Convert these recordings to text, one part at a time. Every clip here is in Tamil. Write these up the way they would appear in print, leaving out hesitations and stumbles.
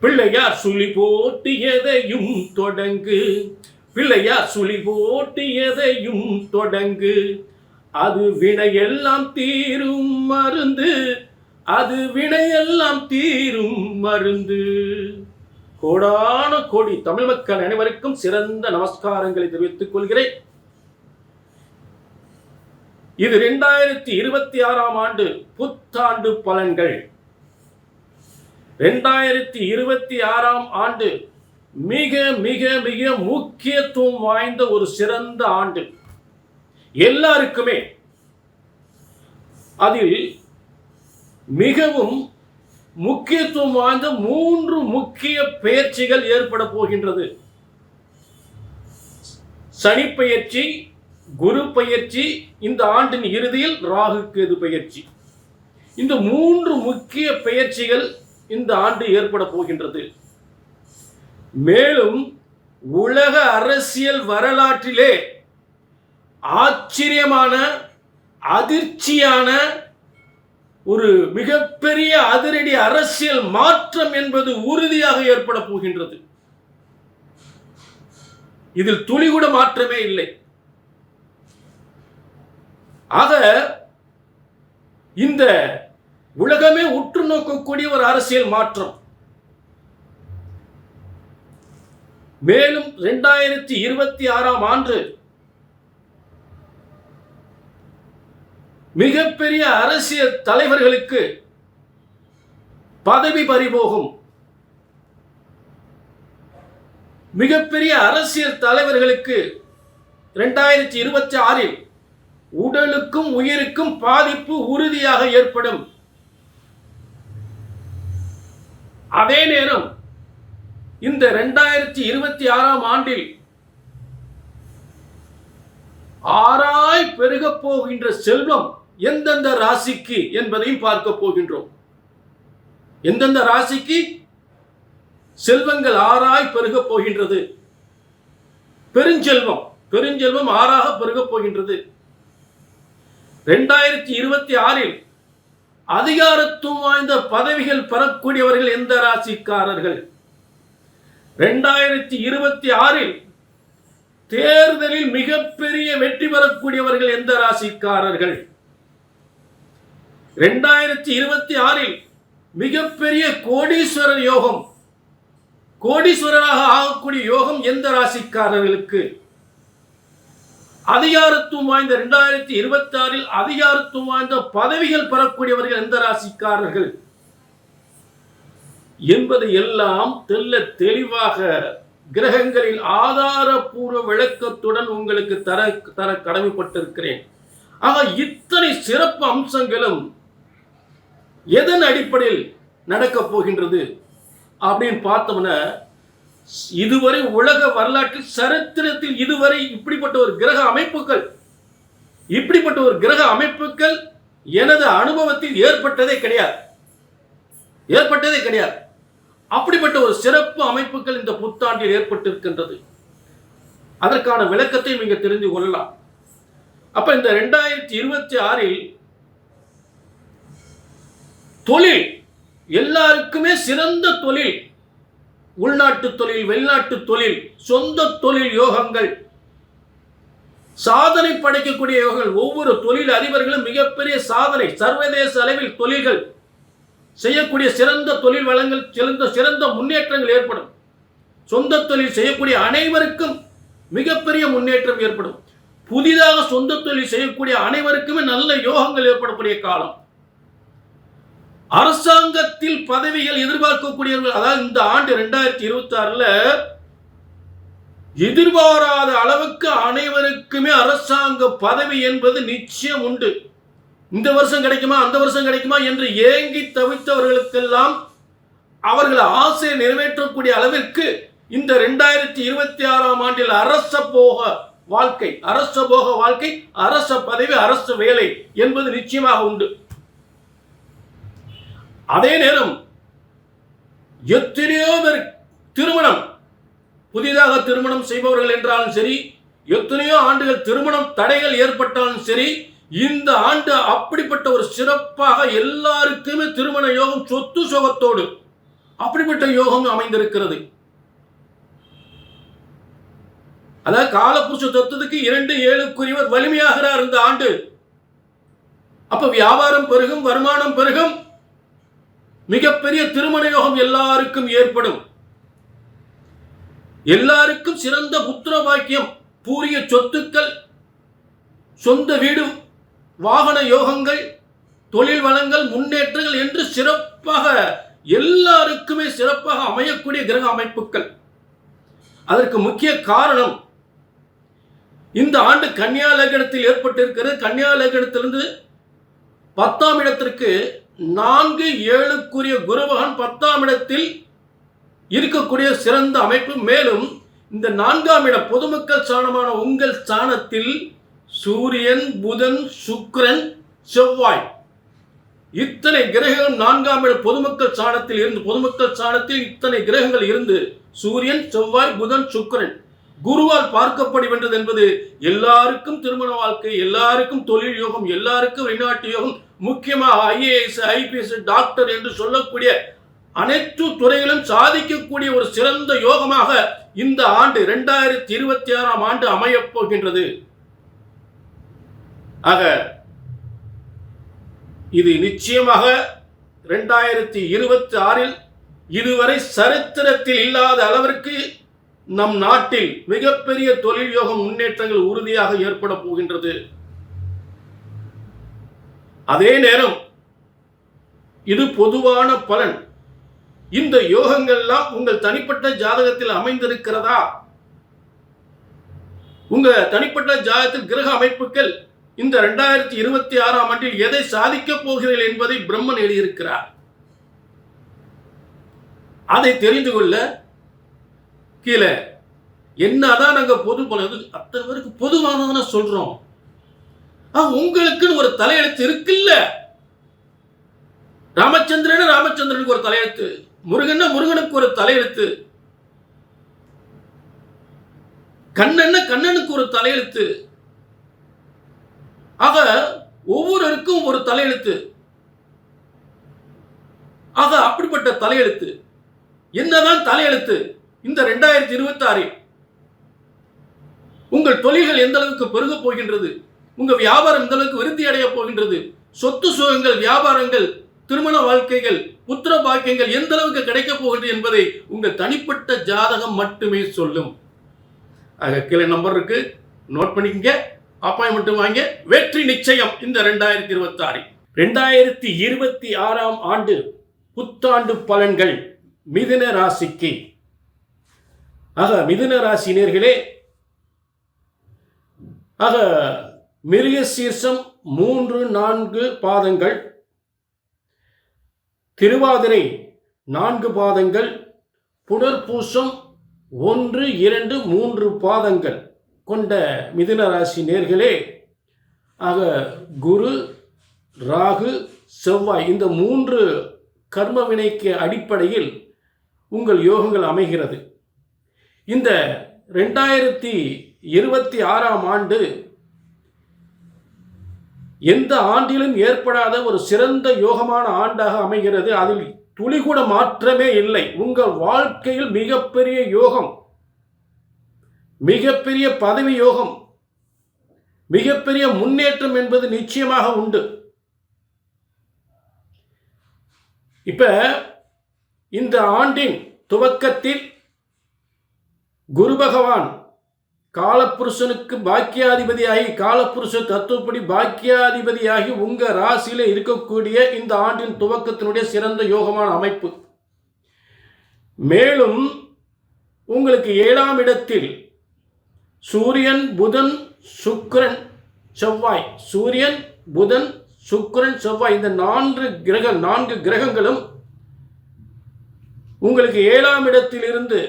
பிள்ளையார் சுழி போட்டு எதையும் தொடங்கு, பிள்ளையார் சுழி போட்டு எதையும் தொடங்கு, அது வினையெல்லாம் தீரும் மருந்து, அது வினையெல்லாம் தீரும் மருந்து. கோடான கோடி தமிழ் மக்கள் அனைவருக்கும் சிறந்த நமஸ்காரங்களை தெரிவித்துக் கொள்கிறேன். இது 2026 ஆண்டு புத்தாண்டு பலன்கள். 2026 ஆண்டு மிக மிக மிக முக்கியத்துவம் வாய்ந்த ஒரு சிறந்த ஆண்டு. எல்லாருக்குமே அதில் மிகவும் முக்கியத்துவம் வாய்ந்த 3 முக்கிய பெயர்ச்சிகள் ஏற்பட போகின்றது. சனி பெயர்ச்சி, குரு பெயர்ச்சி, இந்த ஆண்டின் இறுதியில் ராகு கேது பெயர்ச்சி. இந்த 3 முக்கிய பெயர்ச்சிகள் இந்த ஆண்டு ஏற்பட போகின்றது. மேலும் உலக அரசியல் வரலாற்றிலே ஆச்சரியமான அதிர்ச்சியான ஒரு மிகப்பெரிய அதிரடி அரசியல் மாற்றம் என்பது உறுதியாக ஏற்பட போகின்றது. இதில் துளி கூட மாற்றமே இல்லை. ஆக இந்த உலகமே உற்று நோக்கக்கூடிய ஒரு அரசியல் மாற்றம். மேலும் 2026 ஆண்டு மிகப்பெரிய அரசியல் தலைவர்களுக்கு பதவி பறிபோகும். மிகப்பெரிய அரசியல் தலைவர்களுக்கு 2026 உடலுக்கும் உயிருக்கும் பாதிப்பு உறுதியாக ஏற்படும். அதே நேரம் இந்த 2026 ஆண்டில் ஆராய் பெருக போகின்ற செல்வம் எந்தெந்த ராசிக்கு என்பதையும் பார்க்க போகின்றோம். எந்தெந்த ராசிக்கு செல்வங்கள் ஆராய் பெருக போகின்றது. பெருஞ்செல்வம் பெருஞ்செல்வம் ஆறாக பெருக போகின்றது. 2026 அதிகாரத்துவம் வாய்ந்த பதவிகள் பெறக்கூடியவர்கள் எந்த ராசிக்காரர்கள்? 2026 தேர்தலில் மிகப்பெரிய வெற்றி பெறக்கூடியவர்கள் எந்த ராசிக்காரர்கள்? 2026 மிகப்பெரிய கோடீஸ்வரர் யோகம், கோடீஸ்வரராக ஆகக்கூடிய யோகம் எந்த ராசிக்காரர்களுக்கு? அதிகாரத்துவம் வாய்ந்த 2026 அதிகாரத்துவம் வாய்ந்த பதவிகள் பெறக்கூடியவர்கள் எந்த ராசிக்காரர்கள் என்பதை எல்லாம் தெளிவாக கிரகங்களின் ஆதாரபூர்வ விளக்கத்துடன் உங்களுக்கு தர கடமைப்பட்டிருக்கிறேன். ஆக இத்தனை சிறப்பு அம்சங்களும் எதன் அடிப்படையில் நடக்கப் போகின்றது அப்படின்னு பார்த்தோம்னா, இதுவரை உலக வரலாற்றில் சரித்திரத்தில் இதுவரை இப்படிப்பட்ட ஒரு கிரக அமைப்புகள் எனது அனுபவத்தில் ஏற்பட்டதே கிடையாது. அப்படிப்பட்ட ஒரு சிறப்பு அமைப்புகள் இந்த புத்தாண்டில் ஏற்பட்டிருக்கின்றது. அதற்கான விளக்கத்தை நீங்க தெரிந்து கொள்ளலாம். அப்ப இந்த 2026 தொழில் எல்லாருக்குமே சிறந்த தொழில், உள்நாட்டு தொழில், வெளிநாட்டு தொழில், சொந்த தொழில் யோகங்கள், சாதனை படைக்கக்கூடிய யோகங்கள். ஒவ்வொரு தொழில் அதிபர்களும் மிகப்பெரிய சாதனை, சர்வதேச அளவில் தொழில்கள் செய்யக்கூடிய சிறந்த தொழில் வளங்கள், சிறந்த முன்னேற்றங்கள் ஏற்படும். சொந்த தொழில் செய்யக்கூடிய அனைவருக்கும் மிகப்பெரிய முன்னேற்றம் ஏற்படும். புதிதாக சொந்த தொழில் செய்யக்கூடிய அனைவருக்குமே நல்ல யோகங்கள் ஏற்படக்கூடிய காலம். அரசாங்கத்தில் பதவிகள் எதிர்பார்க்கக்கூடியவர்கள், அதாவது இந்த ஆண்டு 2026 எதிர்பாராத அளவுக்கு அனைவருக்குமே அரசாங்க பதவி என்பது நிச்சயம் உண்டு. இந்த வருஷம் கிடைக்குமா, அந்த வருஷம் கிடைக்குமா என்று ஏங்கி தவித்தவர்களுக்கெல்லாம் அவர்கள் ஆசையை நிறைவேற்றக்கூடிய அளவிற்கு இந்த 2026 ஆண்டில் அரச போக வாழ்க்கை, அரச பதவி, அரசு வேலை என்பது நிச்சயமாக உண்டு. அதே நேரம் எத்தனையோ பேர் திருமணம், புதிதாக திருமணம் செய்பவர்கள் என்றாலும் சரி, எத்தனையோ ஆண்டுகள் திருமணம் தடைகள் ஏற்பட்டாலும் சரி, இந்த ஆண்டு அப்படிப்பட்ட ஒரு சிறப்பாக எல்லாருக்குமே திருமண யோகம் சொத்து சுகத்தோடு அப்படிப்பட்ட யோகம் அமைந்திருக்கிறது. அதாவது காலபுருஷ தத்துவத்துக்கு 2-7 வலிமையாகிறார் இந்த ஆண்டு. அப்ப வியாபாரம் பெருகும், வருமானம் பெருகும், மிகப்பெரிய திருமண யோகம் எல்லாருக்கும் ஏற்படும். எல்லாருக்கும் சிறந்த புத்திர பாக்கியம், பூரிய சொத்துக்கள், சொந்த வீடு, வாகன யோகங்கள், தொழில் வளங்கள், முன்னேற்றங்கள் என்று சிறப்பாக எல்லாருக்குமே சிறப்பாக அமையக்கூடிய கிரக அமைப்புகள். அதற்கு முக்கிய காரணம் இந்த ஆண்டு கன்னியா லக்னத்தில் ஏற்பட்டிருக்கிறது. கன்னியா லக்னத்திலிருந்து 10ஆம் இடத்திற்கு 4-7 குருபகவான் 10ஆம் இடத்தில் இருக்கக்கூடிய சிறந்த அமைப்பு. மேலும் இந்த 4ஆம் இடம் பொதுமக்கள் ஸ்தானமான உங்கள் ஸ்தானத்தில் சூரியன், புதன், சுக்கிரன், செவ்வாய் இத்தனை கிரகங்கள் 4ஆம் இடம் பொதுமக்கள் ஸ்தானத்தில் இத்தனை கிரகங்கள் இருந்து சூரியன், செவ்வாய், புதன், சுக்கிரன் குருவால் பார்க்கப்படுகின்றது என்பது எல்லாருக்கும் திருமண வாழ்க்கை, எல்லாருக்கும் தொழில் யோகம், எல்லாருக்கும் வெளிநாட்டு யோகம், முக்கியமாக IAS, IPS, டாக்டர் என்று சொல்லக்கூடிய அனைத்து துறையிலும் சாதிக்கக்கூடிய ஒரு சிறந்த யோகமாக இந்த ஆண்டு 2026ஆம் ஆண்டு அமையப் போகின்றது. ஆக இது நிச்சயமாக 2026இல் இதுவரை சரித்திரத்தில் இல்லாத அளவிற்கு நம் நாட்டில் மிகப்பெரிய தொழில் யோகம் முன்னேற்றங்கள் உறுதியாக ஏற்பட போகின்றது. அதே நேரம் இது பொதுவான பலன். இந்த யோகங்கள்லாம் உங்கள் தனிப்பட்ட ஜாதகத்தில் அமைந்திருக்கிறதா? உங்க தனிப்பட்ட ஜாதகத்தில் கிரக அமைப்புகள் இந்த 2026ஆம் ஆண்டில் எதை சாதிக்கப் போகிறீர்கள் என்பதை பிரம்மன் எழுதியிருக்கிறார். அதை தெரிந்து கொள்ள கீழே என்னதான் நாங்க பொது பலன் அத்தனை பேருக்கு பொதுவானதான சொல்றோம். உங்களுக்குன்னு ஒரு தலையெழுத்து இருக்குல்ல. ராமச்சந்திரனுக்கு ஒரு தலையெழுத்து, முருகனுக்கு ஒரு தலையெழுத்து, கண்ணனுக்கு ஒரு தலையெழுத்து. ஆக ஒவ்வொருவருக்கும் ஒரு தலையெழுத்து. ஆக அப்படிப்பட்ட தலையெழுத்து என்னதான் தலையெழுத்து இந்த 2026 உங்கள் தொழில்கள் எந்த அளவுக்கு பெருக போகின்றது, உங்க வியாபாரம் எந்த அளவுக்கு விருத்தி அடைய போகின்றது, சொத்து சுகங்கள், வியாபாரங்கள், திருமண வாழ்க்கைகள், புத்திர பாக்கியங்கள் எந்த அளவுக்கு கிடைக்க போகின்றது என்பதை உங்கள் தனிப்பட்ட ஜாதகம் மட்டுமே சொல்லும். ஆக கீழே நம்பர் இருக்கு, நோட் பண்ணிக்கங்க, அப்பாயின்மெண்ட் வாங்க, வெற்றி நிச்சயம். இந்த 2026 2026ஆம் ஆண்டு புத்தாண்டு பலன்கள் மிதுன ராசிக்கு. ஆக மிதுன ராசி நேயர்களே, ஆக மிருகசீர்ஷம் 3-4 பாதங்கள், திருவாதிரை 4 பாதங்கள், புனர்பூசம் 1-2-3 பாதங்கள் கொண்ட மிதுன ராசி நேயர்களே, ஆக குரு, ராகு, செவ்வாய் இந்த 3 கர்ம வினைக்கு அடிப்படையில் உங்கள் யோகங்கள் அமைகிறது. இந்த 2026ஆம் ஆண்டு எந்த ஆண்டிலும் ஏற்படாத ஒரு சிறந்த யோகமான ஆண்டாக அமைகிறது. அதில் துளிகூட மாற்றமே இல்லை. உங்கள் வாழ்க்கையில் மிகப்பெரிய யோகம், மிகப்பெரிய பதவி யோகம், மிகப்பெரிய முன்னேற்றம் என்பது நிச்சயமாக உண்டு. இப்ப இந்த ஆண்டின் துவக்கத்தில் குரு பகவான் காலப்புருஷனுக்கு பாக்கியாதிபதியாகி, காலப்புருஷ தத்துவப்படி பாக்கியாதிபதியாகி உங்க ராசியில இருக்கக்கூடிய இந்த ஆண்டின் துவக்கத்தினுடைய சிறந்த யோகமான அமைப்பு. மேலும் உங்களுக்கு 7ஆம் இடத்தில் சூரியன், புதன், சுக்கிரன், செவ்வாய், சூரியன், புதன், சுக்கிரன், செவ்வாய் இந்த 4 கிரகங்களும் உங்களுக்கு 7ஆம் இடத்தில் இருந்து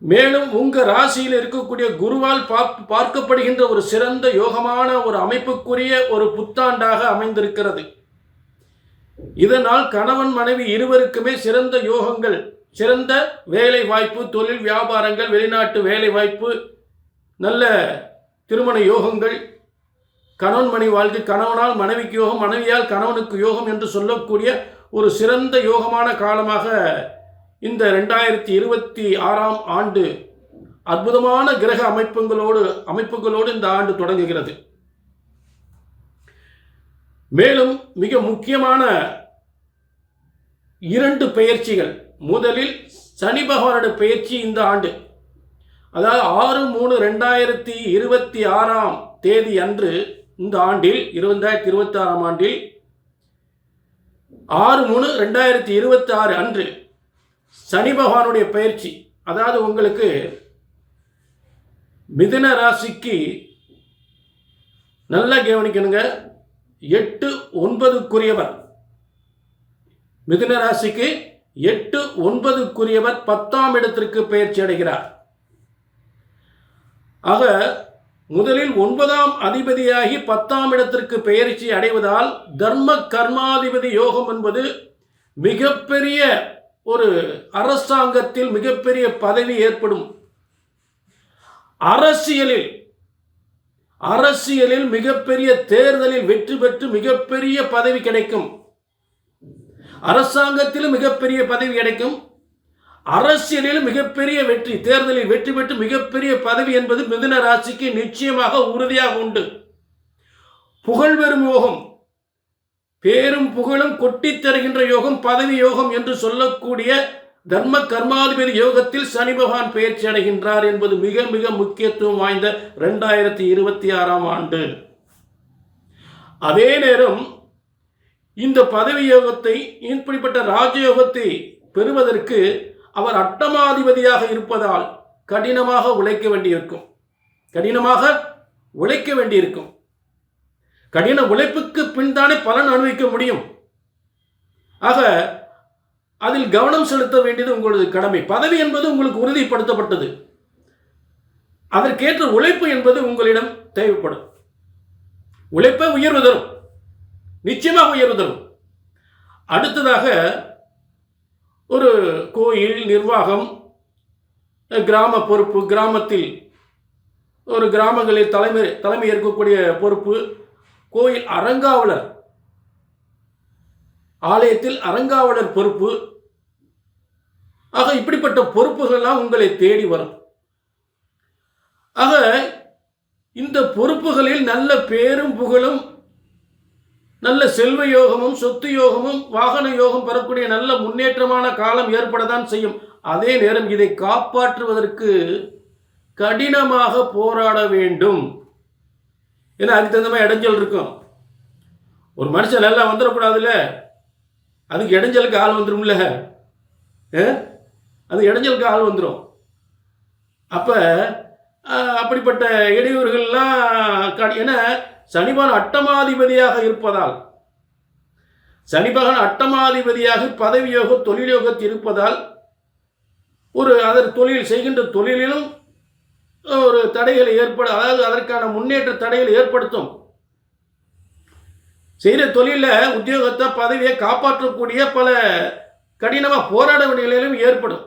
மேலும் உங்க ராசியில் இருக்கக்கூடிய குருவால் பார்க்கப்படுகின்ற ஒரு சிறந்த யோகமான ஒரு அமைப்புக்குரிய ஒரு புத்தாண்டாக அமைந்திருக்கிறது. இதனால் கணவன் மனைவி இருவருக்குமே சிறந்த யோகங்கள், சிறந்த வேலை வாய்ப்பு, தொழில் வியாபாரங்கள், வெளிநாட்டு வேலை வாய்ப்பு, நல்ல திருமண யோகங்கள், கணவன் மனைவி வாழ்க்கை, கணவனால் மனைவிக்கு யோகம், மனைவியால் கணவனுக்கு யோகம் என்று சொல்லக்கூடிய ஒரு சிறந்த யோகமான காலமாக இந்த 2026ஆம் ஆண்டு அற்புதமான கிரக அமைப்புகளோடு இந்த ஆண்டு தொடங்குகிறது. மேலும் மிக முக்கியமான 2 பெயர்ச்சிகள். முதலில் சனி பகவானுடைய பெயர்ச்சி இந்த ஆண்டு, அதாவது 6/3/2026ஆம் தேதி அன்று, இந்த ஆண்டில் 2026ஆம் ஆண்டில் 6/3/2026 அன்று சனி பகவானுடைய பெயர்ச்சி. அதாவது உங்களுக்கு மிதுன ராசிக்கு நல்லா கவனிக்கணுங்க, 8/9க்குரியவர். மிதுன ராசிக்கு 8/9க்குரியவர் 10ஆம் இடத்திற்கு பெயர்ச்சி அடைகிறார். ஆக முதலில் 9ஆம் அதிபதியாகி 10ஆம் இடத்திற்கு பெயர்ச்சி அடைவதால் தர்ம கர்மாதிபதி யோகம் என்பது மிகப்பெரிய ஒரு அரசாங்கத்தில் மிகப்பெரிய பதவி ஏற்படும். அரசியலில் மிகப்பெரிய தேர்தலில் வெற்றி பெற்று மிகப்பெரிய பதவி கிடைக்கும். அரசாங்கத்திலும் மிகப்பெரிய பதவி கிடைக்கும். அரசியலில் மிகப்பெரிய வெற்றி, தேர்தலில் வெற்றி பெற்று மிகப்பெரிய பதவி என்பது மிதுன ராசிக்கு நிச்சயமாக உறுதியாக உண்டு. புகழ் பெறும் யோகம், பேரும் புகழும் கொட்டித் தருகின்ற யோகம், பதவி யோகம் என்று சொல்லக்கூடிய தர்ம கர்மாதிபதி யோகத்தில் சனி பகவான் பெயர்ச்சி அடைகின்றார் என்பது மிக மிக முக்கியத்துவம் வாய்ந்த 2026ஆம் ஆண்டு. அதே நேரம் இந்த பதவி யோகத்தை, இப்படிப்பட்ட ராஜயோகத்தை பெறுவதற்கு அவர் அட்டமாதிபதியாக இருப்பதால் கடினமாக உழைக்க வேண்டியிருக்கும். கடின உழைப்புக்கு பின்தானே பலன் அனுபவிக்க முடியும். ஆக அதில் கவனம் செலுத்த வேண்டியது உங்களது கடமை. பதவி என்பது உங்களுக்கு உறுதிப்படுத்தப்பட்டது, அதற்கேற்ற உழைப்பு என்பது உங்களிடம் தேவைப்படும். உழைப்பை உயர்வு தரும், நிச்சயமாக உயர்வு தரும். அடுத்ததாக ஒரு கோயில் நிர்வாகம், கிராம பொறுப்பு, கிராமத்தில் ஒரு கிராமங்களில் தலைமை ஏற்கக்கூடிய பொறுப்பு, கோயில் அறங்காவலர், ஆலயத்தில் அறங்காவலர் பொறுப்பு. ஆக இப்படிப்பட்ட பொறுப்புகள் எல்லாம் உங்களை தேடி வரும். ஆக இந்த பொறுப்புகளில் நல்ல பேரும் புகழும், நல்ல செல்வ யோகமும், சொத்து யோகமும், வாகன யோகம் பெறக்கூடிய நல்ல முன்னேற்றமான காலம் ஏற்படத்தான் செய்யும். அதே நேரம் இதை காப்பாற்றுவதற்கு கடினமாக போராட வேண்டும். ஏன்னா அதுக்கு தகுந்த மாதிரி இடைஞ்சல் இருக்கும். ஒரு மனுஷன் நல்லா வந்துடக்கூடாதுல்ல, அதுக்கு இடைஞ்சலுக்கு ஆள் வந்துடும்ல, அது இடைஞ்சலுக்கு ஆள் வந்துடும். அப்படிப்பட்ட இடையூறுகள்லாம் ஏன்னா சனிபகவான் அட்டமாதிபதியாக இருப்பதால், சனிபகவான் அட்டமாதிபதியாக பதவி யோக, தொழில் யோகத்தில் இருப்பதால் தொழில் செய்கின்ற தொழிலிலும் ஒரு தடைகளை அதாவது அதற்கான முன்னேற்ற தடைகளை ஏற்படுத்தும். செய்கிற தொழிலில் உத்தியோகத்தை, பதவியை காப்பாற்றக்கூடிய பல கடினமாக போராட வேண்டிய நிலையிலும் ஏற்படும்.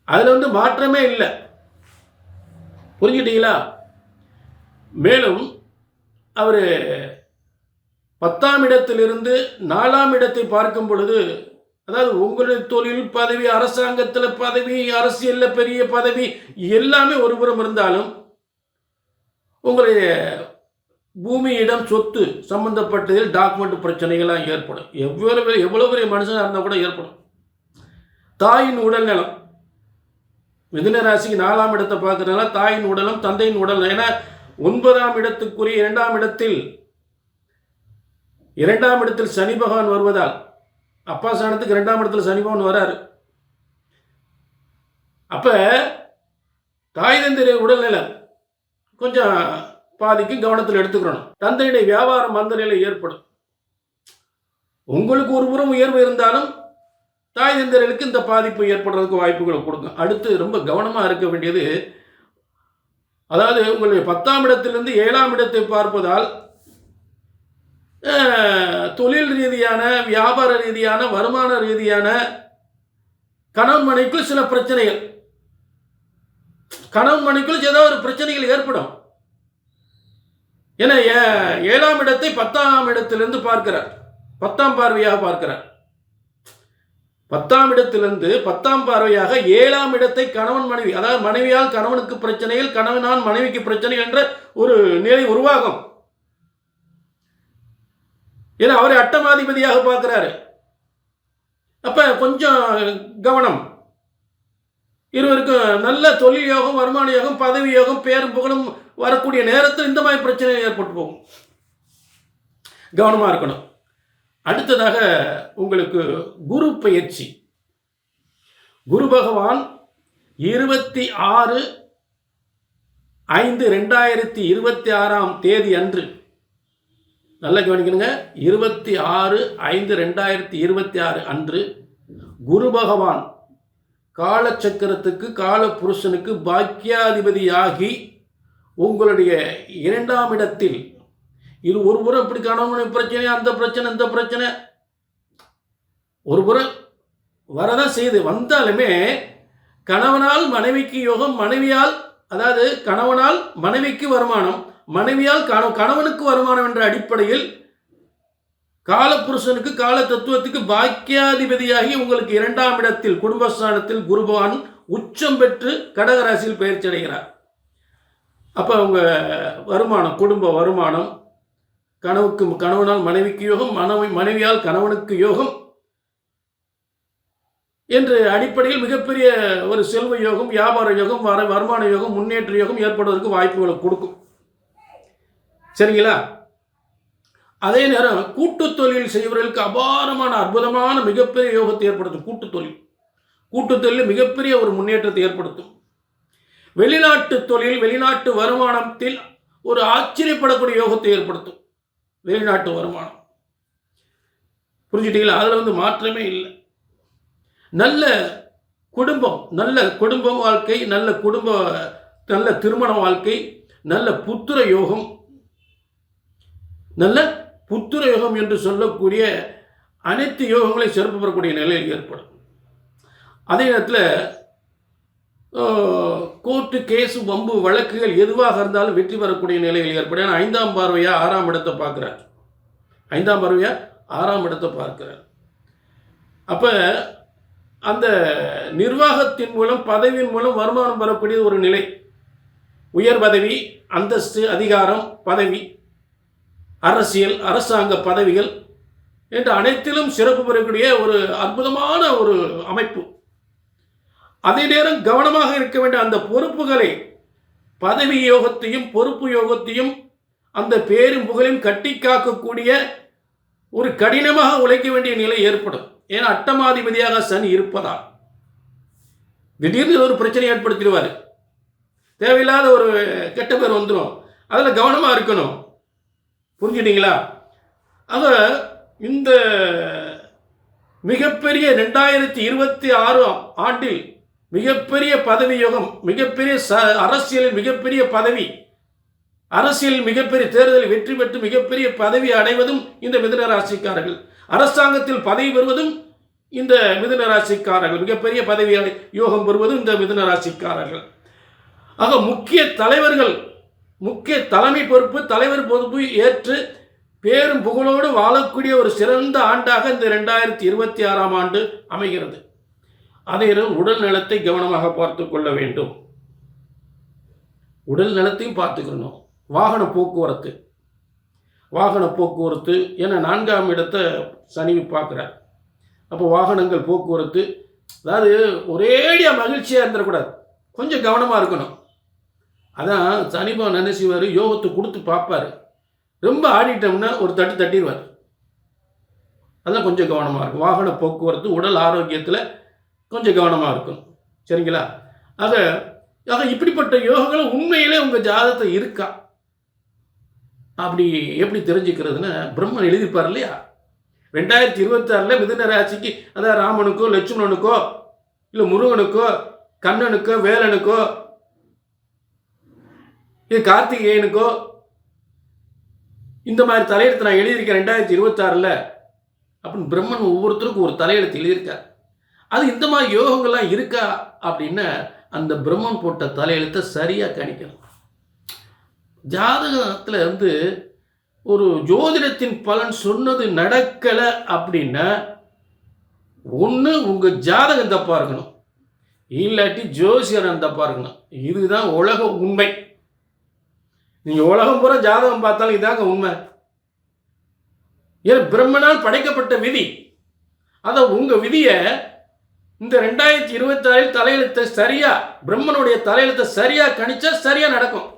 அதில் மாற்றமே இல்லை. புரிஞ்சுட்டீங்களா? மேலும் அவர் 10ஆம் இடத்திலிருந்து 4ஆம் இடத்தை பார்க்கும் பொழுது, அதாவது உங்களுடைய தொழில், பதவி, அரசாங்கத்தில் பதவி, அரசியலில் பெரிய பதவி எல்லாமே ஒருபுறம் இருந்தாலும் உங்களுடைய பூமி, இடம், சொத்து சம்பந்தப்பட்டதில் டாக்குமெண்ட் பிரச்சனைகள்லாம் ஏற்படும். எவ்வளவு பெரிய மனுஷனாக இருந்தால் கூட ஏற்படும். தாயின் உடல் நலம், மிதுன ராசிக்கு 4ஆம் இடத்தை பார்க்கறதுனால தாயின் உடலும் தந்தையின் உடல், ஏன்னா 9ஆம் இடத்துக்குரிய 2ஆம் இடத்தில் சனி பகவான் வருவதால், அப்பா ஸ்தானத்துக்கு 2ஆம் இடத்துல சனி பகவான் வராரு. அப்ப தாய் தந்தைய உடல்நிலை கொஞ்சம் பாதிக்கு கவனத்தில் எடுத்துக்கணும். தந்தையுடைய வியாபாரம் மந்த நிலை ஏற்படும். உங்களுக்கு ஒரு புறம் உயர்வு இருந்தாலும் தாய் தந்தையர்களுக்கு இந்த பாதிப்பு ஏற்படுறதுக்கு வாய்ப்புகளை கொடுக்கும். அடுத்து ரொம்ப கவனமாக இருக்க வேண்டியது, அதாவது உங்களுடைய 10ஆம் இடத்திலிருந்து 7ஆம் இடத்தை பார்ப்பதால் தொழில் ரீதியான, வியாபார ரீதியான, வருமான ரீதியான, கணவன் மனைவிக்குள் சில பிரச்சனைகள், கணவன் மனைவிக்குள் ஏதாவது ஒரு பிரச்சனைகள் ஏற்படும். ஏன்னா 7ஆம் இடத்தை 10ஆம் இடத்திலிருந்து பார்க்கிறார். 10ஆம் பார்வையாக பார்க்கிறார். 10ஆம் இடத்திலிருந்து 10ஆம் பார்வையாக 7ஆம் இடத்தை கணவன் மனைவி, அதாவது மனைவியால் கணவனுக்கு பிரச்சனைகள், கணவனால் மனைவிக்கு பிரச்சனை என்ற ஒரு நிலை உருவாகும். ஏன்னா அவரை அட்டமாதிபதியாக பார்க்கிறாரு. அப்ப கொஞ்சம் கவனம். இருவருக்கும் நல்ல தொழில் யோகம், வருமான யோகம், பதவி யோகம், பேரும் புகழும் வரக்கூடிய நேரத்தில் இந்த மாதிரி பிரச்சனை ஏற்பட்டு போகும். கவனமா இருக்கணும். அடுத்ததாக உங்களுக்கு குரு பயிற்சி. குரு பகவான் 26/5/2026 அன்று, நல்லா கவனிக்கணுங்க, 26/5/2026 அன்று குரு பகவான் காலச்சக்கரத்துக்கு, கால புருஷனுக்கு பாக்கியாதிபதியாகி உங்களுடைய 2ஆம் இடத்தில், இது ஒரு புறம் இப்படி கணவன் பிரச்சனை, அந்த பிரச்சனை, இந்த பிரச்சனை ஒரு புறம் வரதான் செய்து வந்தாலுமே கணவனால் மனைவிக்கு யோகம், மனைவியால், அதாவது கணவனால் மனைவிக்கு வருமானம், மனைவியால் கணவனுக்கு வருமானம் என்ற அடிப்படையில் காலப்புருஷனுக்கு, கால தத்துவத்துக்கு பாக்கியாதிபதியாகி உங்களுக்கு 2ஆம் இடத்தில் குடும்பஸ்தானத்தில் குரு பகவான் உச்சம் பெற்று கடகராசியில் பயிற்சி அடைகிறார். அப்போ அவங்க வருமானம், குடும்ப வருமானம், கணவனால் மனைவிக்கு யோகம், மனைவியால் கணவனுக்கு யோகம் என்ற அடிப்படையில் மிகப்பெரிய ஒரு செல்வ யோகம், வியாபார யோகம், வருமான யோகம், முன்னேற்ற யோகம் ஏற்படுவதற்கு வாய்ப்புகளை கொடுக்கும். சரிங்களா? அதே நேரம் கூட்டு தொழில் செய்வர்களுக்கு அபாரமான அற்புதமான மிகப்பெரிய யோகத்தை ஏற்படுத்தும். கூட்டு தொழில் மிகப்பெரிய ஒரு முன்னேற்றத்தை ஏற்படுத்தும். வெளிநாட்டு தொழில், வெளிநாட்டு வருமானத்தில் ஒரு ஆச்சரியப்படக்கூடிய யோகத்தை ஏற்படுத்தும். வெளிநாட்டு வருமானம், புரிஞ்சுட்டீங்களா? அதில் மாற்றமே இல்லை. நல்ல குடும்ப வாழ்க்கை, நல்ல திருமண வாழ்க்கை, நல்ல புத்திர யோகம் என்று சொல்லக்கூடிய அனைத்து யோகங்களையும் சிறப்பு பெறக்கூடிய நிலையில் ஏற்படும். அதே நேரத்தில் கோர்ட்டு, கேஸு, வம்பு வழக்குகள் எதுவாக இருந்தாலும் வெற்றி பெறக்கூடிய நிலையில் ஏற்படும். ஏன்னா 5ஆம் பார்வையாக 6ஆம் இடத்தை பார்க்கிறார். 5ஆம் பார்வையாக 6ஆம் இடத்தை பார்க்கிறார். அப்போ அந்த நிர்வாகத்தின் மூலம், பதவியின் மூலம் வருமானம் பெறக்கூடிய ஒரு நிலை, உயர் பதவி, அந்தஸ்து, அதிகாரம், பதவி, அரசியல், அரசாங்க பதவிகள் என்று அனைத்திலும் சிறப்பு பெறக்கூடிய ஒரு அற்புதமான ஒரு அமைப்பு. அதே நேரம் கவனமாக இருக்க வேண்டிய அந்த பொறுப்புகளை, பதவி யோகத்தையும் பொறுப்பு யோகத்தையும் அந்த பேரும் புகழையும் கட்டி காக்கக்கூடிய ஒரு கடினமாக உழைக்க வேண்டிய நிலை ஏற்படும். ஏன்னா அட்டமாதிபதியாக சனி இருப்பதால் திடீர்னு ஒரு பிரச்சனை ஏற்படுத்திடுவார். தேவையில்லாத ஒரு கெட்ட பேர் வந்துடும். அதில் கவனமாக இருக்கணும். புரிஞ்சுட்டீங்களா? ஆக இந்த மிகப்பெரிய 2026 ஆண்டில் மிகப்பெரிய பதவி யோகம், மிகப்பெரிய அரசியலில் மிகப்பெரிய பதவி, அரசியல் மிகப்பெரிய தேர்தலில் வெற்றி பெற்று மிகப்பெரிய பதவி அடைவதும் இந்த மிதுன ராசிக்காரர்கள். அரசாங்கத்தில் பதவி பெறுவதும் இந்த மிதுன ராசிக்காரர்கள். மிகப்பெரிய பதவி யோகம் பெறுவதும் இந்த மிதுன ராசிக்காரர்கள். ஆக முக்கிய தலைவர்கள், முக்கிய தலைமை பொறுப்பு, தலைவர் பொறுப்பு ஏற்று பேரும் புகழோடு வாழக்கூடிய ஒரு சிறந்த ஆண்டாக இந்த 2026ஆம் ஆண்டு அமைகிறது. அதே உடல் நலத்தை கவனமாக பார்த்து கொள்ள வேண்டும். உடல் நலத்தையும் பார்த்துக்கணும். வாகன போக்குவரத்து ஏன்னா 4ஆம் இடத்தை சனி பார்க்குறார். அப்போ வாகனங்கள், போக்குவரத்து, அதாவது ஒரேடியாக மகிழ்ச்சியாக இருந்துடக்கூடாது, கொஞ்சம் கவனமாக இருக்கணும். அதான் சனிபா நினைச்சுவார், யோகத்தை கொடுத்து பார்ப்பார். ரொம்ப ஆடிட்டோம்னா ஒரு தட்டிடுவார். அதான் கொஞ்சம் கவனமாக இருக்கும். வாகன போக்குவரத்து, உடல் ஆரோக்கியத்தில் கொஞ்சம் கவனமாக இருக்கணும். சரிங்களா? ஆக இப்படிப்பட்ட யோகங்கள் உண்மையிலே உங்கள் ஜாதகத்தில் இருக்கா? அப்படி எப்படி தெரிஞ்சுக்கிறதுன்னு பிரம்மன் எழுதிப்பார் இல்லையா? 2026 மிதுன ராசிக்கு, அதாவது ராமனுக்கோ, லட்சுமணனுக்கோ, இல்லை முருகனுக்கோ, கண்ணனுக்கோ, வேலனுக்கோ, இது கார்த்திகேயனுக்கோ இந்த மாதிரி தலையெழுத்து நான் எழுதியிருக்கேன் 2026 அப்படின்னு பிரம்மன் ஒவ்வொருத்தருக்கும் ஒரு தலையெழுத்து எழுதியிருக்கார். அது இந்த மாதிரி யோகங்கள்லாம் இருக்கா அப்படின்னு அந்த பிரம்மன் போட்ட தலையெழுத்தை சரியாக கணிக்கணும். ஜாதகத்தில் ஒரு ஜோதிடத்தின் பலன் சொன்னது நடக்கலை அப்படின்னா ஒன்று உங்கள் ஜாதகம் தப்பாக இருக்கணும், இல்லாட்டி ஜோசியர் தப்பாக இருக்கணும். இதுதான் உலக உண்மை. நீங்கள் உலகம் பூரா ஜாதகம் பார்த்தாலும் இதாங்க உண்மை. ஏன் பிரம்மனால் படைக்கப்பட்ட விதி. அதை உங்கள் விதியை இந்த 2026 தலையெழுத்தை சரியா, பிரம்மனுடைய தலையெழுத்தை சரியா கணிச்சா சரியா நடக்கும்.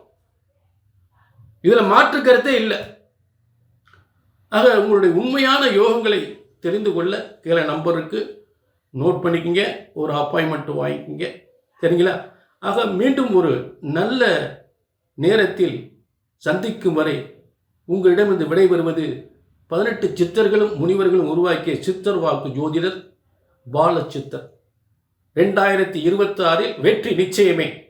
இதில் மாற்று கருத்தே இல்லை. ஆக உங்களுடைய உண்மையான யோகங்களை தெரிந்து கொள்ள கீழே நம்பருக்கு நோட் பண்ணிக்கங்க, ஒரு அப்பாயின்மெண்ட் வாங்கிக்கங்க, சரிங்களா? ஆக மீண்டும் ஒரு நல்ல நேரத்தில் சந்திக்கும் வரை உங்களிடமிருந்து விடைபெறுவது 18 சித்தர்களும் முனிவர்களும் உருவாக்கிய சித்தர் வாக்கு ஜோதிடர் பாலச்சித்தர். 2026 வெற்றி நிச்சயமே.